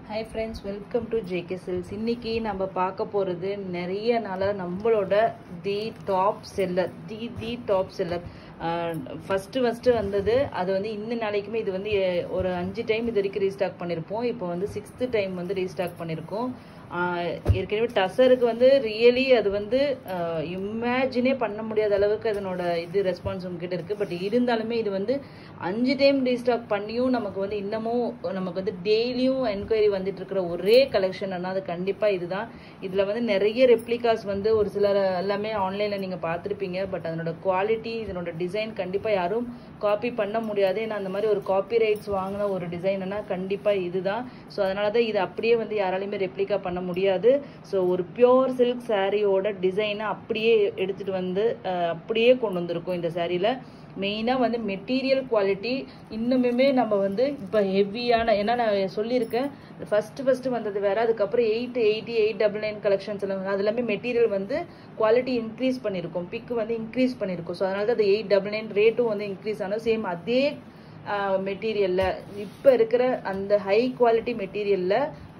Hi friends, welcome to JK Silks. இன்னைக்கு நம்ம பார்க்க போறது நிறைய நாளா நம்மளோட தி டாப் செல்லர் ஃபர்ஸ்ட் வந்தது. அது வந்து இந்த நாளைக்குமே இது வந்து ஒரு 5 டைம் இது வரைக்கும் ரீஸ்டாக் பண்ணிருப்போம். இப்போ வந்து 6th டைம் வந்து ரீஸ்டாக் பண்ணிருக்கோம். ஏற்கனவே டசருக்கு வந்து ரியலி அது வந்து இமேஜினே பண்ண முடியாத அளவுக்கு அதனோட இது ரெஸ்பான்ஸ் உங்ககிட்ட இருக்கு. பட் இருந்தாலுமே இது வந்து 5 டைம் ரீஸ்டாக் பண்ணியும் நமக்கு வந்து இன்னமும் நமக்கு வந்து டெய்லியும் என்கொயரி வந்துட்டு இருக்கிற ஒரே கலெக்ஷன் அது கண்டிப்பா இதுதான். இதுல வந்து நிறைய ரெப்ளிகாஸ் வந்து ஒரு சிலர் எல்லாமே ஆன்லைன்ல நீங்க பார்த்துருப்பீங்க. பட் அதனோட குவாலிட்டி இதனோட டிசைன் கண்டிப்பா யாரும் காப்பி பண்ண முடியாது. ஏன்னா அந்த மாதிரி ஒரு காப்பி ரைட்ஸ் வாங்கின ஒரு டிசைன்னா கண்டிப்பா இதுதான். ஸோ அதனாலதான் இது அப்படியே வந்து யாராலையுமே ரெப்ளிகா பண்ண முடியாது. ஸோ ஒரு பியோர் சில்க் சாரியோட டிசைனை அப்படியே எடுத்துட்டு வந்து அப்படியே கொண்டு வந்திருக்கோம். இந்த சாரியில மெயினா வந்து மெட்டீரியல் குவாலிட்டி இன்னுமே நம்ம வந்து இப்போ ஹெவியான, ஏன்னா நான் சொல்லியிருக்கேன் ஃபர்ஸ்ட் வந்தது வேற, அதுக்கப்புறம் 880 899 கலெக்ஷன்ஸ் எல்லாம் அது எல்லாமே மெட்டீரியல் வந்து குவாலிட்டி இன்க்ரீஸ் பண்ணியிருக்கோம், பிக் வந்து இன்க்ரீஸ் பண்ணியிருக்கோம். ஸோ அதனால தான் அது 899 ரேட்டும் வந்து இன்க்ரீஸ் ஆனது. சேம் அதே மெட்டீரியல்ல இப்போ இருக்கிற அந்த ஹை குவாலிட்டி மெட்டீரியல்ல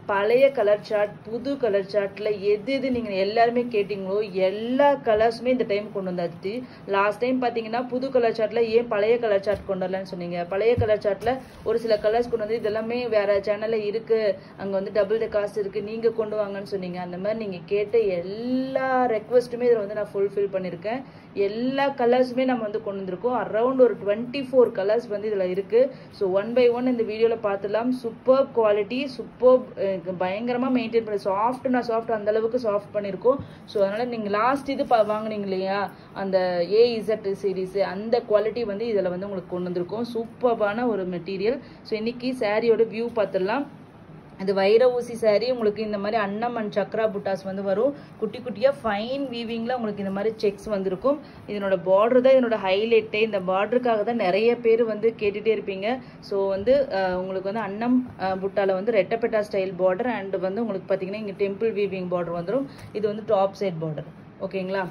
பழைய கலர் சார்ட் புது கலர் சார்ட்ல எது நீங்க எல்லாருமே கேட்டீங்களோ எல்லா கலர்ஸுமே இந்த டைம் கொண்டு வந்தாச்சு. லாஸ்ட் டைம் பாத்தீங்கன்னா புது கலர் சார்ட்ல ஏன் பழைய கலர் சார்ட் கொண்டு வரலன்னு சொன்னீங்க. பழைய கலர் சார்ட்ல ஒரு சில கலர்ஸ் கொண்டு வந்து இதெல்லாமே வேற சேனல்ல இருக்கு, அங்க வந்து டபுள் த காஸ்ட் இருக்கு, நீங்க கொண்டு வாங்கன்னு சொன்னீங்க. அந்த மாதிரி நீங்க கேட்ட எல்லா ரெக்வஸ்ட்டுமே இதில் வந்து நான் ஃபுல்ஃபில் பண்ணிருக்கேன். எல்லா கலர்ஸுமே நம்ம வந்து கொண்டு வந்திருக்கோம். அரௌண்ட் ஒரு 24 கலர்ஸ் வந்து இதுல இருக்கு. ஸோ 1 by 1 இந்த வீடியோல பார்த்துலாம். சூப்பர் குவாலிட்டி, சூப்பர் பயங்கரமா மெயின்டைன் பண்ணி சாஃப்ட் அந்த அளவுக்கு சாஃப்ட் பண்ணிருக்கோம். ஸோ அதனால நீங்க லாஸ்ட் இது வாங்கினீங்க இல்லையா அந்த AZ சீரீஸ், அந்த குவாலிட்டி வந்து இதுல வந்து உங்களுக்கு கொண்டு வந்திருக்கோம். சூப்பரான ஒரு மெட்டீரியல். ஸோ இன்னைக்கு சாரியோட வியூ பார்த்துடலாம். அது வைர ஊசி சாரி. உங்களுக்கு இந்த மாதிரி அன்னம் அண்ட் சக்ரா புட்டாஸ் வந்து வரும். குட்டி குட்டியா ஃபைன் வீவிங்ல உங்களுக்கு இந்த மாதிரி செக்ஸ் வந்திருக்கும். இதனோட பார்டர் தான் இதனோட ஹைலைட்டே. இந்த பார்டருக்காக தான் நிறைய பேர் வந்து கேட்டுட்டே இருப்பீங்க. ஸோ வந்து உங்களுக்கு வந்து அன்னம் புட்டால வந்து ரெட்டப்பெட்டா ஸ்டைல் பார்டர் அண்ட் வந்து உங்களுக்கு பாத்தீங்கன்னா இங்க டெம்பிள் வீவிங் பார்டர் வந்துடும். இது வந்து டாப் சைட் பார்டர். ஓகேங்களா?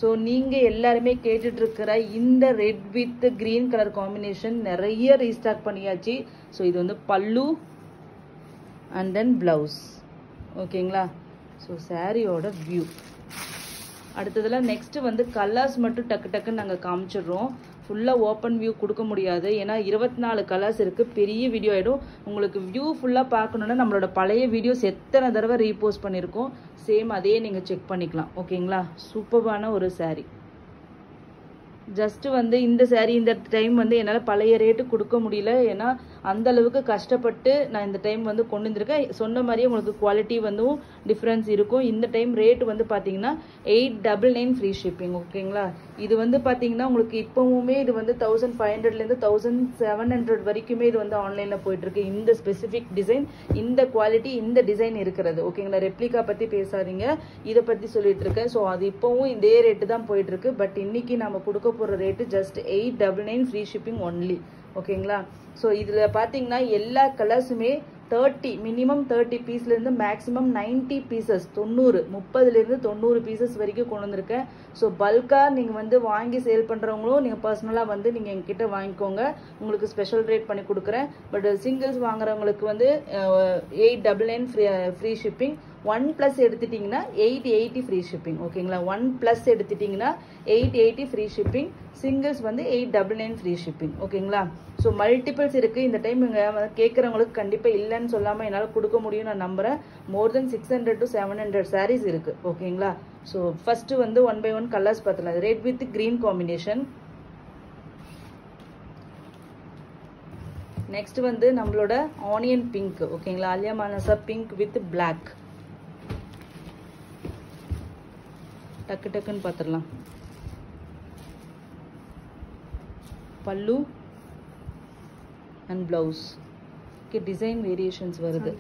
ஸோ நீங்க எல்லாருமே கேட்டுட்டு இருக்கிற இந்த red with green colour combination நிறைய ரீஸ்டாக் பண்ணியாச்சு. ஸோ இது வந்து பல்லு and then blouse. ஓகேங்களா? ஸோ சாரியோட வியூ அடுத்ததுல நெக்ஸ்ட் வந்து கலர்ஸ் மட்டும் டக்குன்னு நாங்கள் காமிச்சிடுறோம். ஃபுல்லாக ஓப்பன் வியூ கொடுக்க முடியாது, ஏன்னா 24 கலர்ஸ் இருக்கு, பெரிய வீடியோ ஆயிடும். உங்களுக்கு வியூ ஃபுல்லாக பார்க்கணுன்னா நம்மளோட பழைய வீடியோஸ் எத்தனை தடவை ரீபோஸ்ட் பண்ணியிருக்கோம், சேம் அதே நீங்கள் செக் பண்ணிக்கலாம். ஓகேங்களா? சூப்பரான ஒரு சாரி. ஜஸ்ட் வந்து இந்த சாரி இந்த டைம் வந்து என்னால் பழைய ரேட்டு கொடுக்க முடியல, ஏன்னா அந்த அளவுக்கு கஷ்டப்பட்டு நான் இந்த டைம் வந்து கொண்டு வந்திருக்கேன். சொன்ன மாதிரியே உங்களுக்கு குவாலிட்டி வந்து டிஃப்ரென்ஸ் இருக்கும். இந்த டைம் ரேட் வந்து பார்த்தீங்கன்னா 899 ஃப்ரீ ஷிப்பிங். ஓகேங்களா? இது வந்து பார்த்தீங்கன்னா உங்களுக்கு இப்போவுமே இது வந்து 1500லேருந்து 1700 வரைக்குமே இது வந்து ஆன்லைனில் போயிட்டு இருக்கு. இந்த ஸ்பெசிஃபிக் டிசைன், இந்த குவாலிட்டி, இந்த டிசைன் இருக்கிறது. ஓகேங்களா? ரெப்ளிகா பற்றி பேசாதீங்க, இதை பற்றி சொல்லிட்டு இருக்கேன். ஸோ அது இப்போவும் இதே ரேட்டு தான் போயிட்டு இருக்கு. பட் இன்னைக்கு நம்ம கொடுக்க போகிற rate just 899 free shipping only. ஓகேங்களா? ஸோ இதில் பார்த்தீங்கன்னா எல்லா கலர்ஸுமே 30 மினிமம் 30 பீஸ்லேருந்து மேக்ஸிமம் 90 பீசஸ் 30லேருந்து 90 பீசஸ் வரைக்கும் கொண்டு வந்திருக்கேன். ஸோ பல்காக நீங்கள் வந்து வாங்கி சேல் பண்ணுறவங்களும் நீங்கள் பர்சனலாக வந்து நீங்கள் எங்ககிட்ட வாங்கிக்கோங்க, உங்களுக்கு ஸ்பெஷல் ரேட் பண்ணி கொடுக்குறேன். பட் சிங்கிள்ஸ் வாங்குறவங்களுக்கு வந்து 899 ஃப்ரீ ஷிப்பிங். 1+ எடுத்துட்டீங்கன்னா 880 ஃப்ரீ ஷிப்பிங். ஓகேங்களா? 1+ எடுத்துட்டீங்கன்னா 880 ஃப்ரீ ஷிப்பிங். சிங்கிள்ஸ் வந்து 899 ஃப்ரீ ஷிப்பிங். ஓகேங்களா? ஸோ மல்டிபிள்ஸ் இருக்கு. இந்த டைம் இங்கே கேட்குறவங்களுக்கு கண்டிப்பாக இல்லைன்னு சொல்லாமல் என்னால் கொடுக்க முடியும் நான் நம்புறேன். மோர் தென் 600 to 700 சாரீஸ் இருக்கு. ஓகேங்களா? ஸோ ஃபர்ஸ்ட் வந்து 1 by 1 கலர்ஸ் பார்த்தலாம். Red with green combination. Next வந்து நம்மளோட ஆனியன் பிங்க். ஓகேங்களா? Alya Manasa pink with black. டக்குன்னு பார்த்துடலாம். Pallu and blouse. Okay, design variations வருது.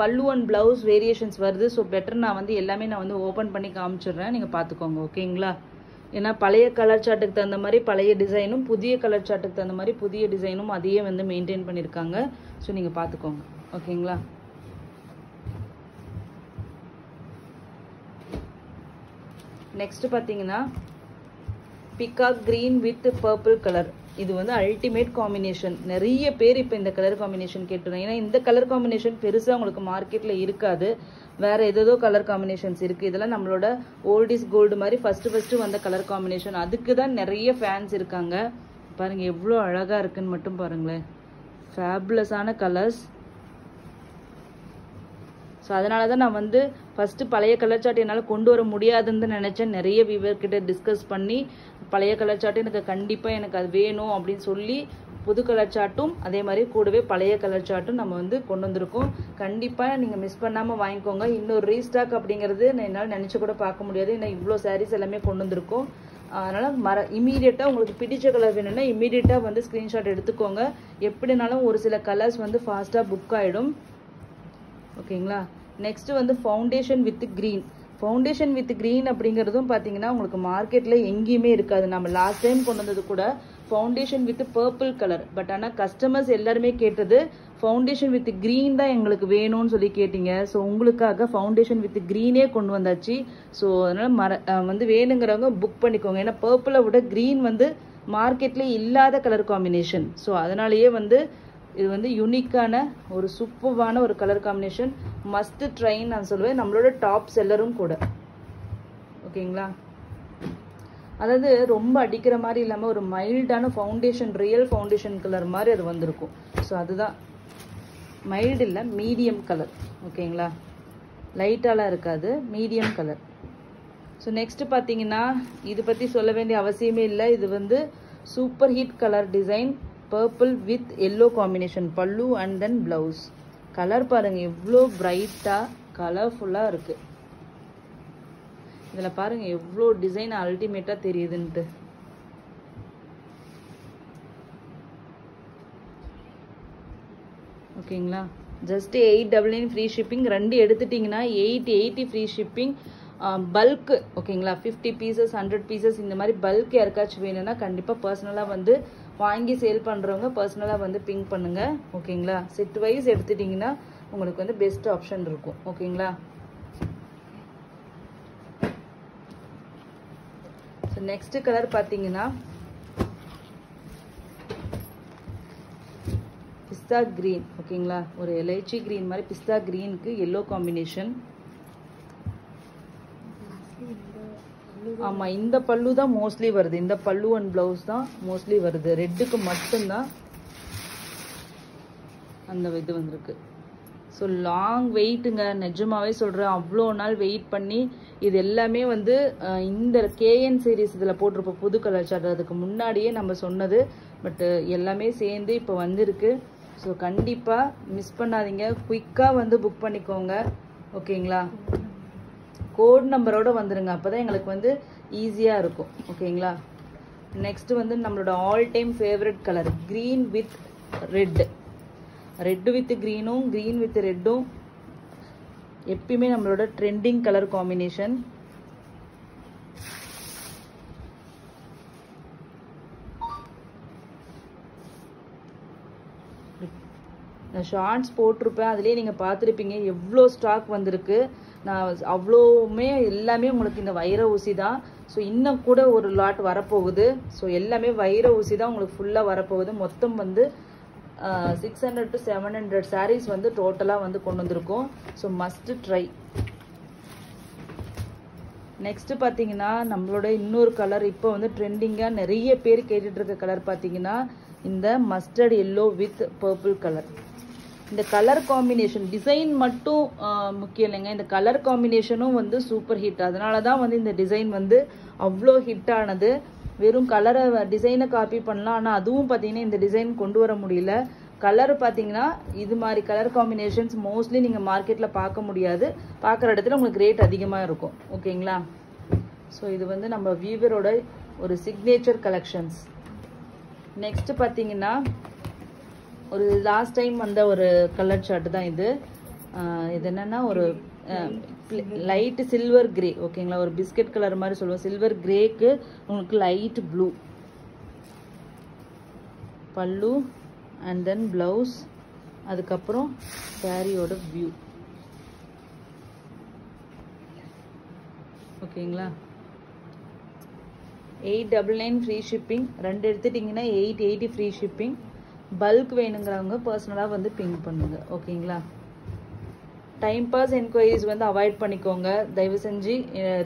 பல்லு அண்ட் பிளவுஸ் வேரியேஷன்ஸ் வருது. ஸோ பெட்டர் நான் வந்து எல்லாமே நான் வந்து ஓப்பன் பண்ணி காமிச்சிடுறேன், நீங்கள் பார்த்துக்கோங்க. ஓகேங்களா? ஏன்னா பழைய கலர் சார்ட்டுக்கு தகுந்த மாதிரி பழைய டிசைனும், புதிய கலர் சார்ட்டுக்கு தகுந்த மாதிரி புதிய டிசைனும் அதையே வந்து மெயின்டைன் பண்ணியிருக்காங்க. ஸோ நீங்கள் பார்த்துக்கோங்க. ஓகேங்களா? நெக்ஸ்ட் பார்த்தீங்கன்னா peacock green with purple colour. இது வந்து அல்டிமேட் காம்பினேஷன். நிறைய பேர் இப்போ இந்த கலர் காம்பினேஷன் கேட்டுருந்தாங்க. ஏன்னா இந்த கலர் காம்பினேஷன் பெருசாக உங்களுக்கு மார்க்கெட்டில் இருக்காது. வேற ஏதோ கலர் காம்பினேஷன்ஸ் இருக்குது. இதெல்லாம் நம்மளோட ஓல்ட் இஸ் கோல்டு மாதிரி ஃபஸ்ட்டு வந்த கலர் காம்பினேஷன். அதுக்கு தான் நிறைய ஃபேன்ஸ் இருக்காங்க. பாருங்கள் எவ்வளோ அழகாக இருக்குன்னு மட்டும் பாருங்களேன். ஃபேபுலஸான கலர்ஸ். ஸோ அதனால தான் நான் வந்து ஃபஸ்ட்டு பழைய கலர் சார்ட் என்னால் கொண்டு வர முடியாதுன்னு நினச்சேன். நிறைய வியூவர்கிட்ட டிஸ்கஸ் பண்ணி பழைய கலர் சார்ட் எனக்கு கண்டிப்பாக எனக்கு அது வேணும் அப்படின்னு சொல்லி புது கலர் சார்ட்டும் அதே மாதிரி கூடவே பழைய கலர் சார்ட்டும் நம்ம வந்து கொண்டு வந்திருக்கோம். கண்டிப்பாக நீங்கள் மிஸ் பண்ணாமல் வாங்கிக்கோங்க. இன்னொரு ரீஸ்டாக் அப்படிங்கிறது என்னால் நினச்சி கூட பார்க்க முடியாது. ஏன்னா இவ்வளோ சாரீஸ் எல்லாமே கொண்டு வந்திருக்கோம். அதனால் இமீடியட்டாக உங்களுக்கு பிடிச்ச கலர் வேணும்னா இமீடியட்டாக வந்து ஸ்க்ரீன்ஷாட் எடுத்துக்கோங்க. எப்படினாலும் ஒரு சில கலர்ஸ் வந்து ஃபாஸ்ட்டாக புக் ஆகிடும். ஓகேங்களா. நெக்ஸ்ட் வந்து foundation with green. Foundation with green அப்படிங்கிறதும் பார்த்தீங்கன்னா உங்களுக்கு மார்க்கெட்டில் எங்கேயுமே இருக்காது. நம்ம லாஸ்ட் டைம் கொண்டு வந்தது கூட foundation with purple colour. But ஆனால் கஸ்டமர்ஸ் எல்லாருமே கேட்டது ஃபவுண்டேஷன் வித் க்ரீன் தான் எங்களுக்கு வேணும்னு சொல்லி கேட்டீங்க. ஸோ உங்களுக்காக ஃபவுண்டேஷன் வித் க்ரீனே கொண்டு வந்தாச்சு. ஸோ அதனால் வந்து வேணுங்கிறவங்க புக் பண்ணிக்கோங்க. ஏன்னா பர்பிளை விட க்ரீன் வந்து மார்க்கெட்லேயே இல்லாத கலர் காம்பினேஷன். ஸோ அதனாலேயே வந்து இது வந்து யூனிக்கான ஒரு சூப்பர்வான ஒரு கலர் காம்பினேஷன். மஸ்ட் ட்ரைன்னு நான் சொல்லுவேன். நம்மளோட டாப் செல்லரும் கூட. ஓகேங்களா. அதாவது ரொம்ப அடிக்கிற மாதிரி இல்லாமல் ஒரு மைல்டான ஃபவுண்டேஷன், ரியல் ஃபவுண்டேஷன் கலர் மாதிரி அது வந்திருக்கும். ஸோ அதுதான் மைல்டு இல்லை, மீடியம் கலர். ஓகேங்களா. லைட்டாலாம் இருக்காது, மீடியம் கலர். ஸோ நெக்ஸ்ட் பார்த்தீங்கன்னா இது பற்றி சொல்ல வேண்டிய அவசியமே இல்லை. இது வந்து super hit colour design. Purple with yellow combination பல்லு அண்ட் தென் பிளவுஸ். கலர் பாருங்க எவ்வளோ பிரைட்டா கலர்ஃபுல்லா இருக்கு. இதுல பாருங்க எவ்வளோ டிசைன் அல்டிமேட்டா தெரியுதுன்ட்டு. ஓகேங்களா. Just 899 free shipping. ரெண்டு எடுத்துட்டீங்கன்னா 880 ஃப்ரீ ஷிப்பிங். பல்க். ஓகேங்களா. 50 பீசஸ் 100 பீசஸ் இந்த மாதிரி பல்க் யாருக்காச்சும் வேணும்னா கண்டிப்பாக பர்சனலாக வந்து வாங்கி சேல் பண்ணுறவங்க பர்சனலாக வந்து பிங்க் பண்ணுங்க. ஓகேங்களா. செட் வைஸ் எடுத்துட்டிங்கன்னா உங்களுக்கு வந்து பெஸ்ட் ஆப்ஷன் இருக்கும். ஓகேங்களா. ஸோ நெக்ஸ்ட் கலர் பார்த்தீங்கன்னா பிஸ்தா கிரீன். ஓகேங்களா. ஒரு எலைச்சி கிரீன் மாதிரி பிஸ்தா கிரீனுக்கு எல்லோ காம்பினேஷன். ஆமா இந்த பல்லு தான் மோஸ்ட்லி வருது. இந்த பல்லு அண்ட் பிளவுஸ் தான் மோஸ்ட்லி வருது. ரெட்டுக்கு மட்டும்தான் அந்த இது வந்திருக்கு. ஸோ லாங் வெயிட்டுங்க. நிஜமாவே சொல்றேன். அவ்வளோ நாள் வெயிட் பண்ணி இது எல்லாமே வந்து இந்த கேஎன் சீரீஸ் இதில் போட்டிருப்போம் புது கலர் சார்ட். அதுக்கு முன்னாடியே நம்ம சொன்னது. பட் எல்லாமே சேர்ந்து இப்போ வந்திருக்கு. ஸோ கண்டிப்பாக மிஸ் பண்ணாதீங்க. குயிக்காக வந்து புக் பண்ணிக்கோங்க. ஓகேங்களா. கோட் நம்பரோட வந்துருங்க. அப்போதான் எங்களுக்கு வந்து ஈஸியாக இருக்கும். ஓகேங்களா. நெக்ஸ்ட் வந்து நம்மளோட all time favourite colour green with red. Red with க்ரீனும் க்ரீன் வித் ரெட்டும் எப்பயுமே நம்மளோட ட்ரெண்டிங் கலர் காம்பினேஷன். நான் ஷார்ட்ஸ் போட்டிருப்பேன். அதுலேயே நீங்கள் பார்த்துருப்பீங்க எவ்வளோ ஸ்டாக் வந்திருக்கு. நான் அவ்வளோவுமே எல்லாமே உங்களுக்கு இந்த வைர ஊசி தான். ஸோ இன்னும் கூட ஒரு லாட் வரப்போகுது. ஸோ எல்லாமே வைர ஊசி தான் உங்களுக்கு ஃபுல்லாக வரப்போகுது. மொத்தம் வந்து 600 to 700 sarees வந்து டோட்டலாக வந்து கொண்டு வந்திருக்கோம். So must try. நெக்ஸ்ட் பார்த்தீங்கன்னா நம்மளோட இன்னொரு கலர் இப்போ வந்து ட்ரெண்டிங்காக நிறைய பேர் கேட்டுட்டு இருக்க கலர் பார்த்தீங்கன்னா இந்த mustard yellow with purple colour. இந்த கலர் காம்பினேஷன் டிசைன் மட்டும் முக்கியம் இல்லைங்க. இந்த கலர் காம்பினேஷனும் வந்து சூப்பர் ஹிட். அதனால தான் வந்து இந்த டிசைன் வந்து அவ்வளோ ஹிட் ஆனது. வெறும் கலரை டிசைனை காப்பி பண்ணலாம். ஆனால் அதுவும் பார்த்தீங்கன்னா இந்த டிசைன் கொண்டு வர முடியல. கலர் பார்த்தீங்கன்னா இது மாதிரி கலர் காம்பினேஷன்ஸ் மோஸ்ட்லி நீங்கள் மார்க்கெட்டில் பார்க்க முடியாது. பார்க்குற இடத்துல உங்களுக்கு ரேட் அதிகமாக இருக்கும். ஓகேங்களா. ஸோ இது வந்து நம்ம வீவரோட ஒரு சிக்னேச்சர் கலெக்ஷன்ஸ். நெக்ஸ்ட் பார்த்தீங்கன்னா ஒரு லாஸ்ட் டைம் வந்த ஒரு கலர் சார்ட் தான் இது. இது என்னன்னா ஒரு லைட் சில்வர் கிரே. ஓகேங்களா. ஒரு பிஸ்கட் கலர் மாதிரி சொல்லுவோம். சில்வர் கிரேக்கு உங்களுக்கு லைட் ப்ளூ பல்லு அண்ட் தென் பிளவுஸ். அதுக்கப்புறம் சாரியோட வியூ. ஓகேங்களா. 899 ஃப்ரீ ஷிப்பிங். 2 எடுத்துட்டிங்கன்னா 880 ஃப்ரீ ஷிப்பிங். பல்க் வேணுங்கிறவங்க பர்சனலாக வந்து பிங் பண்ணுங்க. ஓகேங்களா? டைம் பாஸ் என்கொயரிஸ் வந்து அவாய்ட் பண்ணிக்கோங்க தயவு செஞ்சு.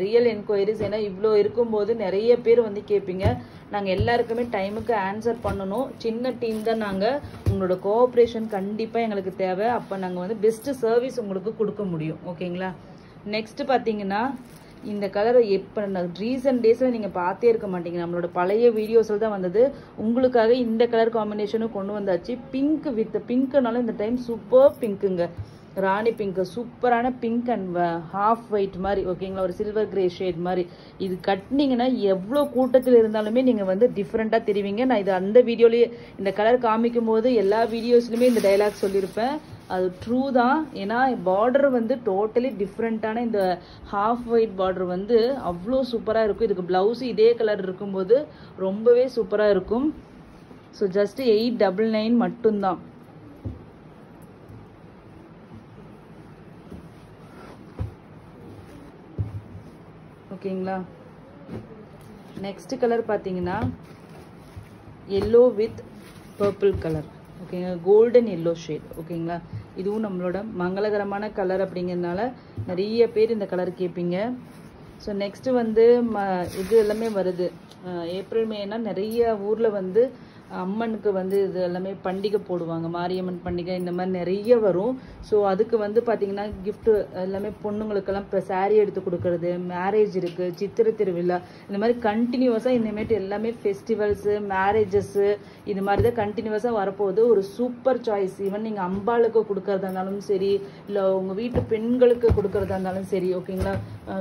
ரியல் என்கொயரிஸ், ஏன்னா இவ்வளோ இருக்கும்போது நிறைய பேர் வந்து கேட்பீங்க. நாங்கள் எல்லாருக்குமே டைமுக்கு ஆன்சர் பண்ணணும். சின்ன டீம் தான் நாங்கள். உங்களோட கோஆப்ரேஷன் கண்டிப்பாக எங்களுக்கு தேவை. அப்போ நாங்கள் வந்து பெஸ்ட் சர்வீஸ் உங்களுக்கு கொடுக்க முடியும். ஓகேங்களா? நெக்ஸ்ட் பார்த்தீங்கன்னா இந்த கலர் எப்போ ரீசன்ட் டேஸில் நீங்கள் பார்த்தே இருக்க மாட்டீங்க. நம்மளோட பழைய வீடியோஸில் தான் வந்தது. உங்களுக்காக இந்த கலர் காம்பினேஷனும் கொண்டு வந்தாச்சு. பிங்க் வித் பிங்க்னாலும் இந்த டைம் சூப்பர் பிங்க்குங்க. ராணி பிங்க், சூப்பரான பிங்க் அண்ட் ஹாஃப் ஒயிட் மாதிரி. ஓகேங்களா? ஒரு சில்வர் கிரே ஷேட் மாதிரி. இது கட்டினீங்கன்னா எவ்வளோ கூட்டத்தில் இருந்தாலுமே நீங்கள் வந்து டிஃப்ரெண்ட்டாக தெரிவிங்க. நான் இது அந்த வீடியோலேயே இந்த கலர் காமிக்கும் போது எல்லா வீடியோஸ்லையுமே இந்த டைலாக் சொல்லியிருப்பேன். அது ட்ரூ தான். ஏன்னா பார்டர் வந்து டோட்டலி டிஃப்ரெண்ட்டான இந்த ஹாஃப் ஒயிட் பார்டர் வந்து அவ்வளோ சூப்பராக இருக்கும். இதுக்கு ப்ளவுஸு இதே கலர் இருக்கும்போது ரொம்பவே சூப்பராக இருக்கும். ஸோ ஜஸ்ட் 899 மட்டும்தான். ஓகேங்களா? நெக்ஸ்ட் கலர் பார்த்தீங்கன்னா எல்லோ வித் பர்பிள் கலர். ஓகேங்க, கோல்டன் எல்லோ ஷேட். ஓகேங்களா? இதுவும் நம்மளோட மங்களகரமான கலர் அப்படிங்கிறதுனால நிறைய பேர் இந்த கலர் கேட்பீங்க. ஸோ நெக்ஸ்ட் வந்து இது எல்லாமே வருது. ஏப்ரல் மேனா நிறைய ஊரில் வந்து அம்மனுக்கு வந்து இது எல்லாமே பண்டிகை போடுவாங்க. மாரியம்மன் பண்டிகை இந்த மாதிரி நிறைய வரும். ஸோ அதுக்கு வந்து பார்த்தீங்கன்னா கிஃப்ட் எல்லாமே பொண்ணுங்களுக்கெல்லாம் இப்போ சாரீ எடுத்து கொடுக்கறது, மேரேஜ் இருக்குது, சித்திரை திருவிழா, இந்த மாதிரி கண்டினியூஸாக இனிமேட்டு எல்லாமே ஃபெஸ்டிவல்ஸு, மேரேஜஸ்ஸு இது மாதிரி தான் கண்டினியூஸாக வரப்போகுது. ஒரு சூப்பர் சாய்ஸ். ஈவன் நீங்கள் அம்பாளுக்கு கொடுக்கறதா இருந்தாலும் சரி, இல்லை உங்கள் வீட்டு பெண்களுக்கு கொடுக்கறதா இருந்தாலும் சரி. ஓகேங்களா?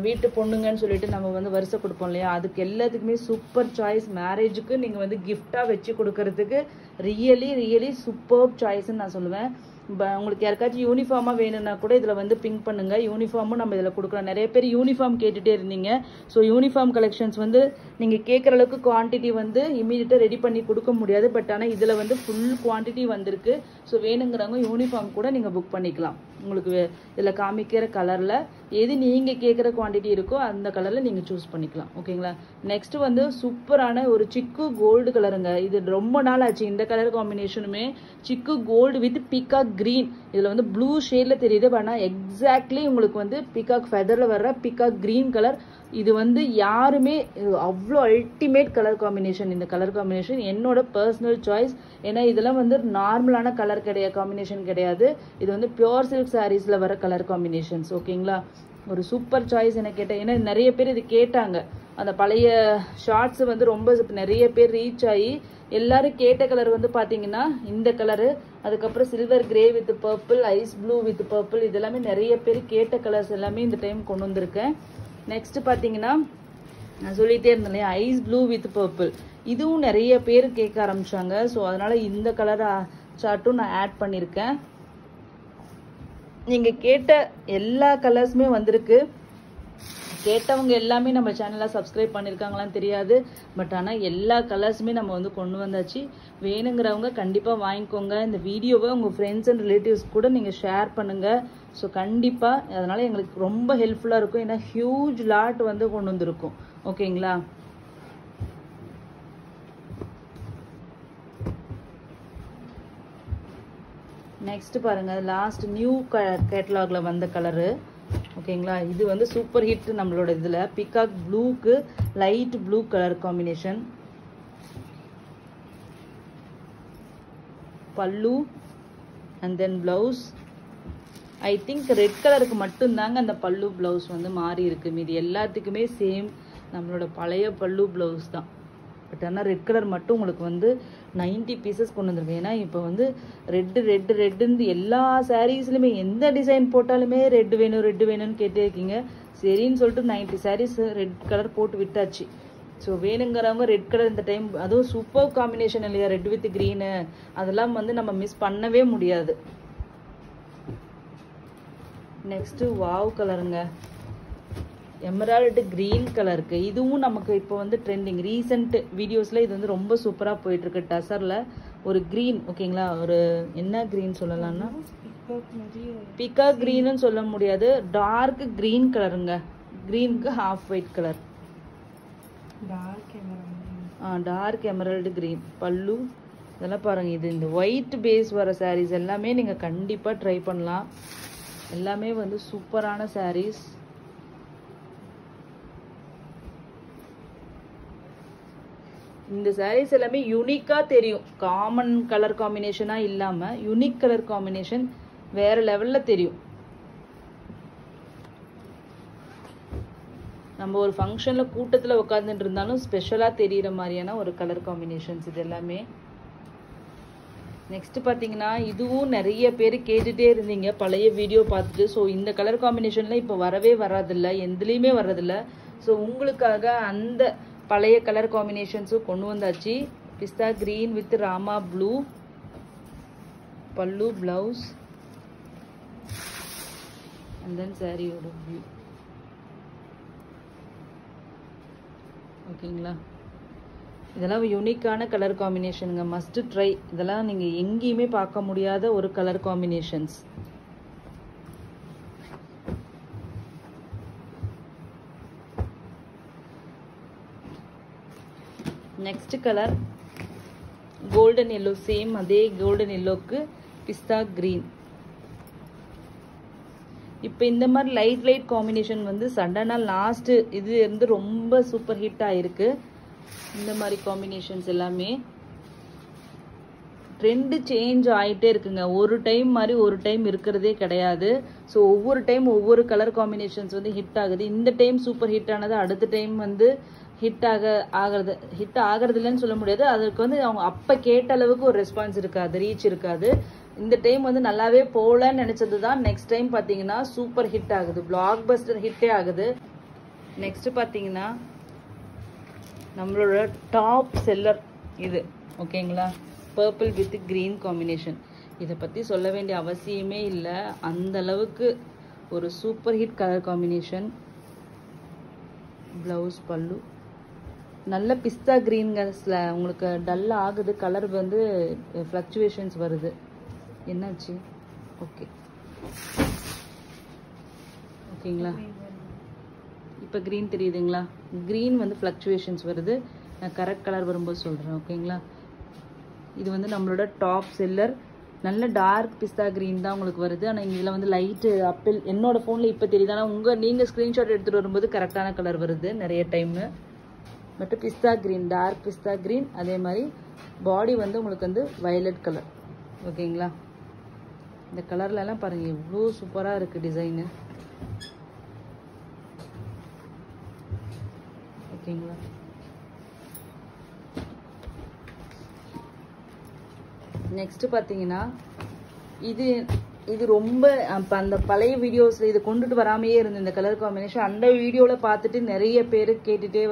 வீட்டு பொண்ணுங்கன்னு சொல்லிட்டு நம்ம வந்து வரிசை கொடுப்போம் இல்லையா? அதுக்கு எல்லாத்துக்குமே சூப்பர் சாய்ஸ். மேரேஜுக்கு நீங்கள் வந்து கிஃப்டாக வச்சு கொடுக்கறதுக்கு ரியலி சூப்பர் சாய்ஸ்ன்னு நான் சொல்லுவேன். உங்களுக்கு யாருக்காச்சும் யூனிஃபார்மாக வேணும்னா கூட இதில் வந்து பிங்க் பண்ணுங்கள். யூனிஃபார்மும் நம்ம இதில் கொடுக்கலாம். நிறைய பேர் யூனிஃபார்ம் கேட்டுகிட்டே இருந்தீங்க. ஸோ யூனிஃபார்ம் கலெக்ஷன்ஸ் வந்து நீங்கள் கேட்குற அளவுக்கு குவான்டிட்டி வந்து இமீடியட்டாக ரெடி பண்ணி கொடுக்க முடியாது. பட் ஆனால் இதில் வந்து ஃபுல் குவான்டிட்டி வந்திருக்கு. ஸோ வேணுங்கிறவங்க யூனிஃபார்ம் கூட நீங்கள் புக் பண்ணிக்கலாம். உங்களுக்கு இதில் காமிக்கிற கலரில் எது நீங்கள் கேட்குற குவான்டிட்டி இருக்கோ அந்த கலரில் நீங்கள் சூஸ் பண்ணிக்கலாம். ஓகேங்களா? நெக்ஸ்ட் வந்து சூப்பரான ஒரு சிக்கு கோல்டு கலருங்க. இது ரொம்ப நாள் ஆச்சு. இந்த கலர் காம்பினேஷனுமே சிக்கு கோல்டு வித் பீகாக் கிரீன். இதில் வந்து ப்ளூ ஷேடில் தெரியுது. ஆனால் எக்ஸாக்ட்லி உங்களுக்கு வந்து பீகாக் ஃபெதரில் வர்ற பீகாக் கிரீன் கலர். இது வந்து யாருமே அவ்வளோ அல்டிமேட் கலர் காம்பினேஷன். இந்த கலர் காம்பினேஷன் என்னோட பர்சனல் சாய்ஸ். ஏன்னா இதெல்லாம் வந்து நார்மலான கலர் காம்பினேஷன் கிடையாது. இது வந்து பியோர் சில்க் சாரீஸில் வர கலர் காம்பினேஷன்ஸ். ஓகேங்களா? ஒரு சூப்பர் சாய்ஸ் என்ன கேட்டேன். ஏன்னா நிறைய பேர் இது கேட்டாங்க. அந்த பழைய ஷார்ட்ஸ் வந்து ரொம்ப நிறைய பேர் ரீச் ஆகி எல்லாரும் கேட்ட கலர் வந்து பார்த்தீங்கன்னா இந்த கலரு, அதுக்கப்புறம் silver grey with purple, ice blue with purple, இதெல்லாமே நிறைய பேர் கேட்ட கலர்ஸ் எல்லாமே இந்த டைம் கொண்டு வந்திருக்கேன். நெக்ஸ்ட் பார்த்தீங்கன்னா நான் சொல்லிகிட்டே இருந்தேன் இல்லையா, ஐஸ் ப்ளூ வித் பர்பிள். இதுவும் நிறைய பேர் கேட்க ஆரம்பிச்சாங்க. ஸோ அதனால் இந்த கலர் சார்ட்டும் நான் ஆட் பண்ணியிருக்கேன். நீங்கள் கேட்ட எல்லா கலர்ஸுமே வந்திருக்கு. கேட்டவங்க எல்லாமே நம்ம சேனலை சப்ஸ்கிரைப் பண்ணியிருக்காங்களான்னு தெரியாது. பட் ஆனால் எல்லா கலர்ஸுமே நம்ம வந்து கொண்டு வந்தாச்சு. வேணுங்கிறவங்க கண்டிப்பாக வாங்கிக்கோங்க. இந்த வீடியோவை உங்கள் ஃப்ரெண்ட்ஸ் அண்ட் ரிலேட்டிவ்ஸ் கூட நீங்கள் ஷேர் பண்ணுங்கள். ஸோ கண்டிப்பாக அதனால் எங்களுக்கு ரொம்ப ஹெல்ப்ஃபுல்லாக இருக்கும். ஏன்னா ஹியூஜ் லாட் வந்து கொண்டு வந்திருக்கும். ஓகேங்களா? நெக்ஸ்ட் பாருங்க, லாஸ்ட் நியூ கேட்டலாக்ல வந்த கலரு. ஓகேங்களா? இது வந்து சூப்பர் ஹிட் நம்மளோட இதில். பீகாக் ப்ளூக்கு லைட் ப்ளூ கலர் காம்பினேஷன். பல்லு and then blouse. I think red கலருக்கு மட்டும்தாங்க அந்த பல்லு பிளவுஸ் வந்து மாறி இருக்கு. மீதி எல்லாத்துக்குமே சேம் நம்மளோட பழைய பல்லு பிளவுஸ் தான். பட் ஆனால் ரெட் கலர் மட்டும் உங்களுக்கு வந்து 90 பீசஸ் கொண்டு வந்திருக்கு. ஏன்னா இப்போ வந்து ரெட்டுன்னு எல்லா சாரீஸ்லையுமே எந்த டிசைன் போட்டாலுமே ரெட் வேணும்னு கேட்டே இருக்கீங்க. சரின்னு சொல்லிட்டு 90 சாரீஸ் ரெட் கலர் போட்டு விட்டாச்சு. ஸோ வேணுங்கிறவங்க ரெட் கலர் இந்த டைம், அதுவும் சூப்பர் காம்பினேஷன் இல்லையா, ரெட் வித் க்ரீனு, அதெல்லாம் வந்து நம்ம மிஸ் பண்ணவே முடியாது. நெக்ஸ்ட் வாவ் கலருங்க, எமரால்டு கிரீன் கலருக்கு. இதுவும் நமக்கு இப்போ வந்து ட்ரெண்டிங். ரீசெண்ட் வீடியோஸில் இது வந்து ரொம்ப சூப்பராக போயிட்டுருக்கு. டசரில் ஒரு க்ரீன். ஓகேங்களா? ஒரு என்ன க்ரீன் சொல்லலாம்னா பீகாக் க்ரீன்னு சொல்ல முடியாது, டார்க் க்ரீன் கலருங்க. க்ரீனுக்கு half white colour. Dark emerald green பல்லு. இதெல்லாம் பாருங்க, இது இந்த ஒயிட் பேஸ் வர சாரீஸ் எல்லாமே நீங்க கண்டிப்பா ட்ரை பண்ணலாம். எல்லாமே வந்து சூப்பரான சாரீஸ். இந்த சாரீஸ் எல்லாமே யூனிக்கா தெரியும். காமன் கலர் காம்பினேஷனா இல்லாம யூனிக் கலர் காம்பினேஷன் வேற லெவல்ல தெரியும். நம்ம ஒரு ஃபங்க்ஷன்ல கூட்டத்துல உட்கார்ந்துட்டு இருந்தாலும் ஸ்பெஷலா தெரியுற மாதிரியான ஒரு கலர் காம்பினேஷன்ஸ் இது எல்லாமே. நெக்ஸ்ட் பாத்தீங்கன்னா இதுவும் நிறைய பேர் கேட்டுட்டே இருந்தீங்க பழைய வீடியோ பார்த்துட்டு. ஸோ இந்த கலர் காம்பினேஷன்ல இப்போ வரவே வராதில்ல, எதுலேயுமே வர்றதில்ல. ஸோ உங்களுக்காக அந்த பழைய கலர் காம்பினேஷன்ஸும் கொண்டு வந்தாச்சு. பிஸ்தா கிரீன் வித் ராமா ப்ளூ பல்லு, பிளவுஸ் அண்ட் தென் சாரியோட வியூ. ஓகேங்களா, இதெல்லாம் யூனிக்கான கலர் காம்பினேஷனுங்க, மஸ்ட் ட்ரை. இதெல்லாம் நீங்க எங்கேயுமே பார்க்க முடியாத ஒரு colour combinations. Next colour golden yellow. Same அதே கோல்டன் எல்லோக்கு பிஸ்தா கிரீன். இப்போ இந்த மாதிரி லைட் காம்பினேஷன் வந்து சடனா லாஸ்ட் இது இருந்து ரொம்ப சூப்பர் ஹிட் ஆயிருக்கு. இந்த மாதிரி காம்பினேஷன்ஸ் எல்லாமே ட்ரெண்ட் சேஞ்ச் ஆயிட்டே இருக்குங்க. ஒரு டைம் மாதிரி ஒரு டைம் இருக்கிறதே கிடையாது. ஸோ ஒவ்வொரு டைம் ஒவ்வொரு கலர் காம்பினேஷன்ஸ் வந்து ஹிட் ஆகுது. இந்த டைம் சூப்பர் ஹிட் ஆனது அடுத்த டைம் வந்து ஹிட் ஆகிறது இல்லைன்னு சொல்ல முடியாது. அதுக்கு வந்து அவங்க அப்ப கேட்ட அளவுக்கு ஒரு ரெஸ்பான்ஸ் இருக்காது, ரீச் இருக்காது. இந்த டைம் வந்து நல்லாவே போகலன்னு நினைச்சது தான் நெக்ஸ்ட் டைம் பாத்தீங்கன்னா சூப்பர் ஹிட் ஆகுது, பிளாக் பஸ்டர் ஹிட்டே ஆகுது. நெக்ஸ்ட் பாத்தீங்கன்னா நம்மளோட டாப் செல்லர் இது. ஓகேங்களா, பர்பிள் வித் கிரீன் காம்பினேஷன். இதை பத்தி சொல்ல வேண்டிய அவசியமே இல்லை, அந்த அளவுக்கு ஒரு super hit colour combination. Blouse, பல்லு நல்ல பிஸ்தா கிரீன்ஸ்ல உங்களுக்கு டல் ஆகுது, கலர் வந்து ஃப்ளக்சுவேஷன்ஸ் வருது. என்னாச்சு? ஓகே, ஓகேங்களா, இப்போ கிரீன் தெரியுதுங்களா? கிரீன் வந்து ஃப்ளக்சுவேஷன்ஸ் வருது. நான் கரெக்ட் கலர் வரும்போது சொல்றேன். ஓகேங்களா, இது வந்து நம்மளோட டாப் செல்லர். நல்ல டார்க் பிஸ்தா கிரீன் தான் உங்களுக்கு வருது. ஆனால் இதில் வந்து லைட்டு அப்பிள் என்னோட ஃபோனில் இப்போ தெரியுது. ஆனால் நீங்கள் ஸ்க்ரீன்ஷாட் எடுத்துகிட்டு வரும்போது கரெக்டான கலர் வருது நிறைய time. But pista green, dark pista green. அதே மாதிரி பாடி வந்து உங்களுக்கு வந்து வயலட் கலர். ஓகேங்களா, இந்த கலர்லலாம் பாருங்கள் எவ்வளோ சூப்பராக இருக்குது டிசைனு. ஓகேங்களா, நெக்ஸ்ட் பார்த்தீங்கன்னா இது ரொம்ப அந்த பழைய வீடியோஸ்ல இது கொண்டுட்டு வராமையே இருந்த இந்த கலர் காம்பினேஷன் அந்த வீடியோல பார்த்துட்டு நிறைய பேர் கேட்டுட்டே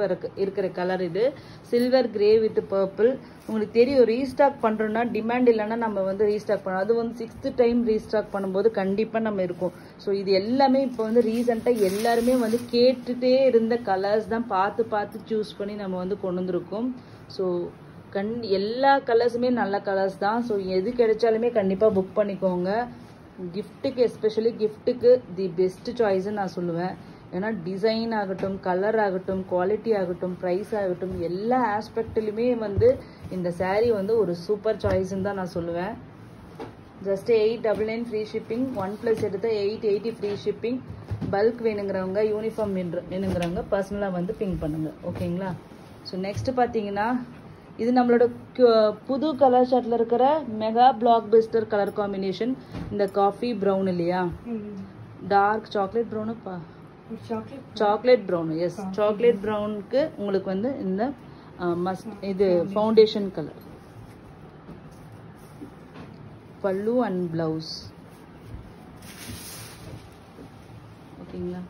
இருக்கிற கலர். இது சில்வர் கிரே வித் பர்பிள். உங்களுக்கு தெரியும், ரீஸ்டாக் பண்றோம்னா டிமாண்ட் இல்லைன்னா நம்ம வந்து ரீஸ்டாக் பண்ணோம். அது வந்து 6th டைம் ரீஸ்டாக் பண்ணும்போது கண்டிப்பா நம்ம இருக்கும். ஸோ இது எல்லாமே இப்போ வந்து ரீசெண்டா எல்லாருமே வந்து கேட்டுட்டே இருந்த கலர்ஸ் தான் பார்த்து சூஸ் பண்ணி நம்ம வந்து கொண்டு வந்திருக்கோம். ஸோ எல்லா கலர்ஸுமே நல்ல கலர்ஸ் தான். ஸோ எது கிடைச்சாலுமே கண்டிப்பா புக் பண்ணிக்கோங்க. கிஃப்ட்டுக்கு, எஸ்பெஷலி கிஃப்ட்டுக்கு தி பெஸ்ட் சாய்ஸ்ன்னு நான் சொல்லுவேன். ஏன்னா டிசைன் ஆகட்டும், கலர் ஆகட்டும், குவாலிட்டி ஆகட்டும், ப்ரைஸ் ஆகட்டும், எல்லா ஆஸ்பெக்ட்லையுமே வந்து இந்த சாரீ வந்து ஒரு சூப்பர் சாய்ஸ்ன்னு தான் நான் சொல்லுவேன். Just 899 free shipping. 1+ எடுத்த 880 ஃப்ரீ ஷிப்பிங். பல்க் வேணுங்கிறவங்க, யூனிஃபார்ம் வேணுங்கிறவங்க பர்சனலாக வந்து பிங்க் பண்ணுங்க. ஓகேங்களா, ஸோ நெக்ஸ்ட் பார்த்தீங்கன்னா இது நம்மளோட புது கலர் ஷர்ட்ல இருக்கிற mega blockbuster colour combination. இந்த காஃபி ப்ரௌன் இல்லையா, டார்க் சாக்லேட் ப்ரௌனுப்பா, சாக்லேட் ப்ரௌன். எஸ், சாக்லேட் ப்ரௌனுக்கு உங்களுக்கு வந்து இந்த இது ஃபவுண்டேஷன் கலர். பல்லு அண்ட் பிளவுஸ். ஓகேங்களா,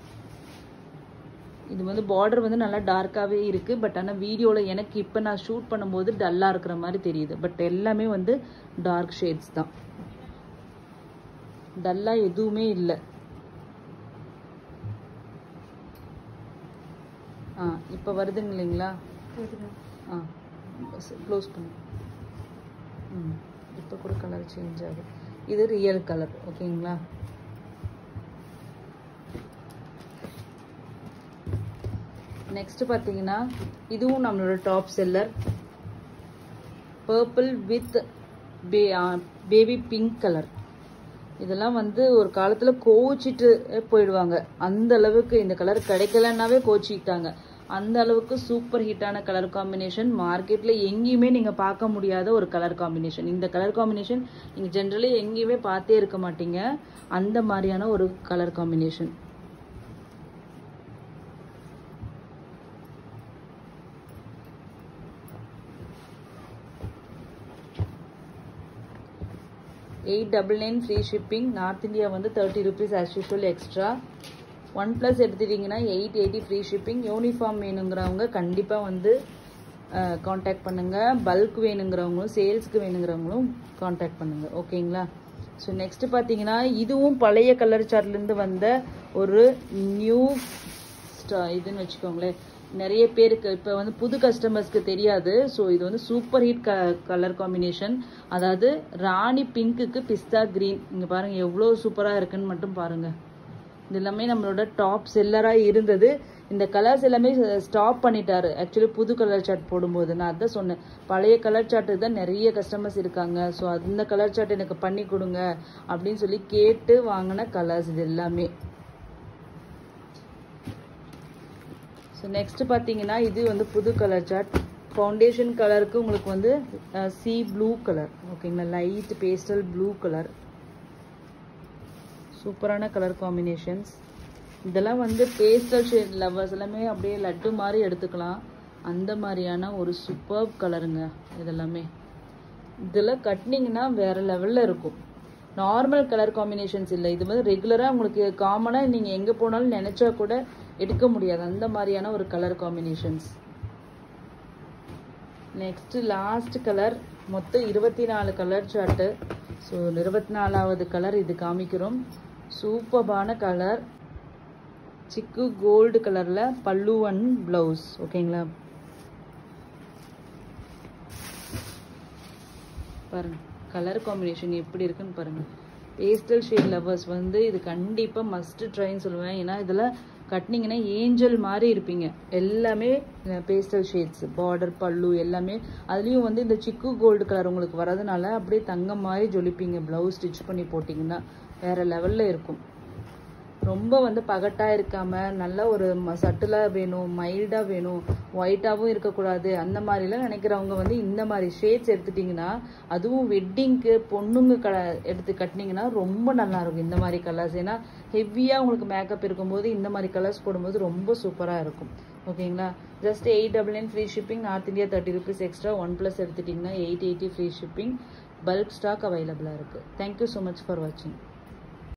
இது வந்து பார்டர் வந்து நல்லா டார்க்காகவே இருக்குது. பட் ஆனால் வீடியோவில் எனக்கு இப்போ நான் ஷூட் பண்ணும்போது டல்லாக இருக்கிற மாதிரி தெரியுது. பட் எல்லாமே வந்து டார்க் ஷேட்ஸ் தான், டல்லாக எதுவுமே இல்லை. இப்போ வருதுங்க இல்லைங்களா? க்ளோஸ் பண்ணு. இப்போ கூட கலர் சேஞ்ச் ஆகுது. இது ரியல் கலர். ஓகேங்களா, நெக்ஸ்ட் பார்த்தீங்கன்னா இதுவும் நம்மளோட top seller. Purple with baby pink colour. இதெல்லாம் வந்து ஒரு காலத்துல கோச்சிட்டு போயிடுவாங்க. அந்த அளவுக்கு இந்த கலர் கிடைக்கலன்னாவே கோச்சிக்கிட்டாங்க. அந்த அளவுக்கு சூப்பர் ஹிட்டான கலர் காம்பினேஷன். மார்க்கெட்ல எங்கேயுமே நீங்க பார்க்க முடியாத ஒரு கலர் காம்பினேஷன். இந்த கலர் காம்பினேஷன் நீங்க ஜென்ரலி எங்கேயுமே பார்த்தே இருக்க மாட்டீங்க. அந்த மாதிரியான ஒரு colour combination. $899 free shipping. North India வந்து 30 rupees as usual எக்ஸ்ட்ரா. 1+ எடுத்துட்டீங்கன்னா 880 ஃப்ரீ ஷிப்பிங். யூனிஃபார்ம் வேணுங்கிறவங்க கண்டிப்பாக வந்து காண்டாக்ட் பண்ணுங்க. பல்க் வேணுங்கிறவங்களும் சேல்ஸ்க்கு வேணுங்கிறவங்களும் காண்டாக்ட் பண்ணுங்க. ஓகேங்களா? ஸோ நெக்ஸ்ட் பார்த்தீங்கன்னா இதுவும் பழைய கலர் சார்ட்லேருந்து வந்த ஒரு நியூ இதுன்னு வச்சுக்கோங்களேன். நிறைய பேருக்கு இப்போ வந்து புது கஸ்டமர்ஸ்க்கு தெரியாது. ஸோ இது வந்து சூப்பர் ஹிட் கலர் காம்பினேஷன். அதாவது ராணி பிங்க்குக்கு பிஸ்தா கிரீன். இங்கே பாருங்க எவ்வளோ சூப்பராக இருக்குன்னு மட்டும் பாருங்க. இது எல்லாமே நம்மளோட டாப் செல்லராக இருந்தது. இந்த கலர்ஸ் எல்லாமே ஸ்டாப் பண்ணிட்டாரு ஆக்சுவலி புது கலர் சார்ட் போடும்போது. நான் அதான் சொன்னேன், பழைய கலர் சார்ட்டு தான் நிறைய கஸ்டமர்ஸ் இருக்காங்க. ஸோ அந்த கலர் சார்ட் எனக்கு பண்ணி கொடுங்க அப்படின்னு சொல்லி கேட்டு வாங்கின கலர்ஸ் இது எல்லாமே. ஸோ நெக்ஸ்ட் பார்த்தீங்கன்னா இது வந்து புது கலர் சார்ட். ஃபவுண்டேஷன் கலருக்கு உங்களுக்கு வந்து சி ப்ளூ கலர். ஓகேங்களா? Light pastel blue colour. சூப்பரான கலர் காம்பினேஷன்ஸ். இதெல்லாம் வந்து பேஸ்டல் ஷேட் லவர்ஸ் எல்லாமே அப்படியே லட்டு மாதிரி எடுத்துக்கலாம். அந்த மாதிரியான ஒரு சூப்பர் கலருங்க இதெல்லாமே. இதெல்லாம் கட்டினீங்கன்னா வேற லெவலில் இருக்கும். நார்மல் கலர் காம்பினேஷன்ஸ் இல்லை. இது வந்து ரெகுலராக உங்களுக்கு காமனாக நீங்கள் எங்கே போனாலும் நினச்சா கூட எடுக்க முடியாது. அந்த மாதிரியான ஒரு colour combinations. Next last colour. மொத்தம் 24 கலர் சார்ட்டு. ஸோ 24வது கலர் இது காமிக்கிறோம். சூப்பரான கலர். சிக்கு கோல்டு கலர்ல பல்லு அண்ட் பிளவுஸ். ஓகேங்களா? பாருங்க கலர் காம்பினேஷன் எப்படி இருக்குன்னு பாருங்க. பேஸ்டல் ஷேட் லவர்ஸ் வந்து இது கண்டிப்பா மஸ்ட் ட்ரைன்னு சொல்லுவேன். ஏன்னா இதுல கட்டினீங்கன்னா ஏஞ்சல் மாதிரி இருப்பீங்க. எல்லாமே பேஸ்டல் ஷேட்ஸ். பார்டர் பல்லு எல்லாமே அதுலயும் வந்து இந்த சிக்கு கோல்டு கலர் உங்களுக்கு வரதுனால அப்படியே தங்கம் மாதிரி ஜொலிப்பீங்க. பிளவுஸ் ஸ்டிச் பண்ணி போட்டிங்கன்னா வேற லெவல்ல இருக்கும். ரொம்ப வந்து பகட்டா இருக்காம நல்ல ஒரு சட்டிலா வேணும், மைல்டா வேணும், ஒயிட்டாவும் இருக்கக்கூடாது அந்த மாதிரிலாம் நினைக்கிறவங்க வந்து இந்த மாதிரி ஷேட்ஸ் எடுத்துட்டீங்கன்னா, அதுவும் வெட்டிங்க்கு பொண்ணுங்க எடுத்து கட்டினீங்கன்னா ரொம்ப நல்லா இருக்கும் இந்த மாதிரி கலர்ஸ். ஏன்னா ஹெவியா உங்களுக்கு மேக்கப் இருக்கும்போது இந்த மாதிரி கலர்ஸ் போடும்போது ரொம்ப சூப்பரா இருக்கும். ஓகேங்களா? Just 899 free shipping. North India 30 rupees extra. 1+ எடுத்துட்டீங்கன்னா 880 ஃப்ரீ ஷிப்பிங். பல்க் ஸ்டாக் அவைலபிளா இருக்கு. தேங்க்யூ ஸோ மச் ஃபார் வாட்சிங்.